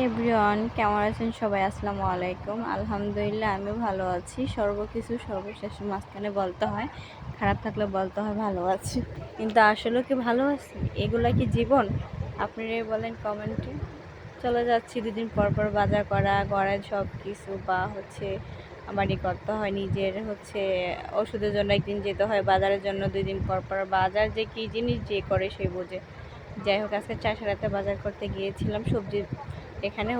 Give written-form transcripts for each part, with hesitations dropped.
Everyone, কেমন আছেন সবাই? আসসালামু আলাইকুম। আলহামদুলিল্লাহ আমি ভালো আছি। সর্বকিছু সর্বশেষের মাঝখানে বলতে হয়, খারাপ থাকলে বলতে হয় ভালো আছি, কিন্তু আসলে কি ভালো আছি? এগুলা কি জীবন? আপনারাই বলেন কমেন্টে। চলে যাচ্ছি দুদিন পর পর বাজার করা, ঘরের সব কিছু বা বাড়ি করতে হয়, নিজের ওষুধের জন্য একদিন যেতে হয়, বাজারের জন্য 2 দিন পর পর। বাজার যে কী জিনিস যে করে সে বোঝে। যাই হোক, আজকে চাষারাতে বাজার করতে গিয়েছিলাম। সবজি এখানে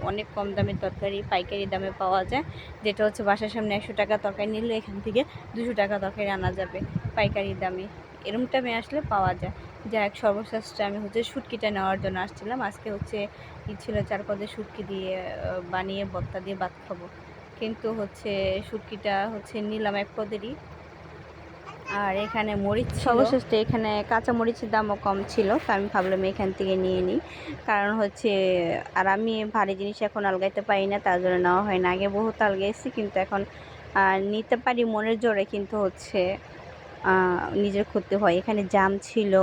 অনেক কম দামের তরকারি পাইকারি দামে পাওয়া যায়, যেটা বাসার সামনে 100 টাকা তরকারি নিলে এখান থেকে 200 টাকা তরকারি আনা যাবে পাইকারি দামে। এরম টাইমে আসলে পাওয়া যায়। যাই হোক, সর্বশেষ আমি শুটকিটা নেওয়ার জন্য আসছিলাম। আজকে ছিল 4 পদের শুটকি দিয়ে বানিয়ে ভর্তা দিয়ে ভাত খাবো, কিন্তু শুটকিটা নিলাম 1 পদেরই। আর এখানে মরিচ সর্বশেষে এখানে কাঁচা মরিচের দামও কম ছিল, তো আমি ভাবলাম এখান থেকে নিয়ে নিই। কারণ আর আমি ভারী জিনিস এখন আলগাইতে পারি না, তার জন্য নেওয়া হয় না। আগে বহুত আলগাইছি, কিন্তু এখন নিতে পারি মনের জোরে, কিন্তু নিজের ক্ষতি হয়। এখানে জাম ছিল,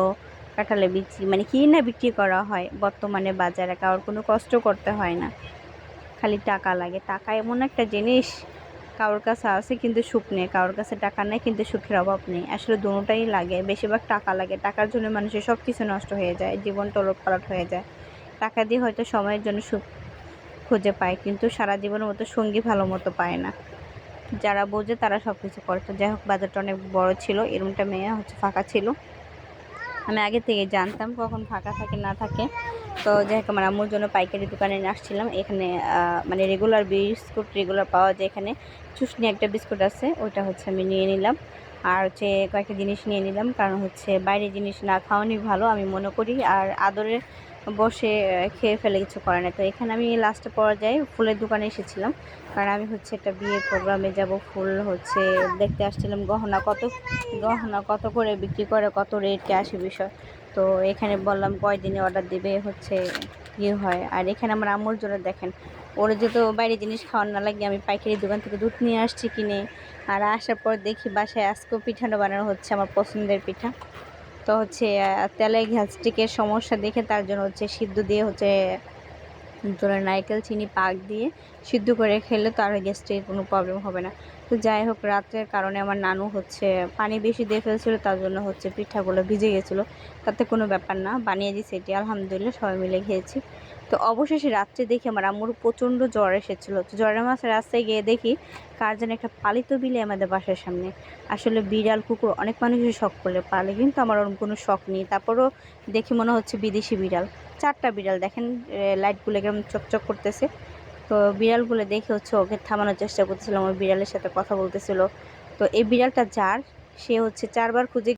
কাঁঠালে বিচি, মানে কিনে বিক্রি করা হয় বর্তমানে বাজারে। কারোর কোনো কষ্ট করতে হয় না, খালি টাকা লাগে। টাকা এমন একটা জিনিস, কারোর কাছে আছে কিন্তু সুখ নেই, কারোর কাছে টাকা নেই কিন্তু সুখের অভাব নেই। আসলে দুটোটাই লাগে, বেশিরভাগ টাকা লাগে। টাকার জন্য মানুষের সব কিছু নষ্ট হয়ে যায়, জীবন ওলটপালট হয়ে যায়। টাকা দিয়ে হয়তো সময়ের জন্য সুখ খুঁজে পায়, কিন্তু সারা জীবনের মতো সঙ্গী ভালো মতো পায় না। যারা বোঝে তারা সব কিছু করে। তো যাই হোক, বাজারটা অনেক বড় ছিল, এরুমটা মেয়ে ফাঁকা ছিল। আমি আগে থেকে জানতাম কখন ফাঁকা থাকে না থাকে। তো যাই হোক, আমার আম্মুর জন্য পাইকারি দোকানে আসছিলাম। এখানে মানে রেগুলার বিস্কুট রেগুলার পাওয়া যায়। এখানে চুষনি একটা বিস্কুট আছে, ওইটা আমি নিয়ে নিলাম। আর কয়েকটা জিনিস নিয়ে নিলাম, কারণ বাইরে জিনিস না খাওয়ানোই ভালো আমি মনে করি। আর আদরে বসে খেয়ে ফেলে কিছু করে না। তো এখানে আমি লাস্টে পর্যায়ে ফুলের দোকানে এসেছিলাম, কারণ আমি একটা বিয়ের প্রোগ্রামে যাব। ফুল দেখতে আসছিলাম। গহনা কত করে বিক্রি করে, কত রেট, ক্যাশ বিষয়। তো এখানে বললাম কয়দিনে অর্ডার দিবে ইয়ে হয়। আর এখানে আমার আম্মুর জন্য দেখেন, ওরা যেহেতু বাইরে জিনিস খাওয়ার না লাগে, আমি পাইকারি দোকান থেকে দুধ নিয়ে আসছি কিনে। আর আসার পর দেখি বাসায় আজকেও পিঠানো বানানো হচ্ছে, আমার পছন্দের পিঠা। তো তেলে গ্যাস্ট্রিকের সমস্যা দেখে তার জন্য সিদ্ধ দিয়ে নারকেল চিনি পাক দিয়ে সিদ্ধ করে খেলে তো আর গ্যাস্ট্রিকের কোনো প্রবলেম হবে না। তো যাই হোক, রাত্রের কারণে আমার নানু পানি বেশি দিয়ে ফেলছিল, তার জন্য পিঠাগুলো ভিজে গেছিলো। তাতে কোনো ব্যাপার না, বানিয়ে দিয়েছি এটি, আলহামদুলিল্লাহ সবাই মিলে খেয়েছি। তো অবশেষে রাত্রে দেখি আমার আম্মুর প্রচণ্ড জ্বর এসেছিলো। তো জ্বরের মাসে রাস্তায় গিয়ে দেখি কার যেন একটা পালিত বিলে আমাদের বাসার সামনে। আসলে বিড়াল কুকুর অনেক মানুষই শখ করলে পালে, কিন্তু আমার ওরকম কোনো শখ নেই। তারপরও দেখি মনে হচ্ছে বিদেশি বিড়াল। 4টা বিড়াল, দেখেন লাইটগুলো কেমন চকচক করতেছে। তো বিড়ালগুলো দেখে ওকে থামানোর চেষ্টা করতেছিলাম, ওই বিড়ালের সাথে কথা বলতেছিল। তো এই বিড়ালটা যার, সে 4বার খুঁজে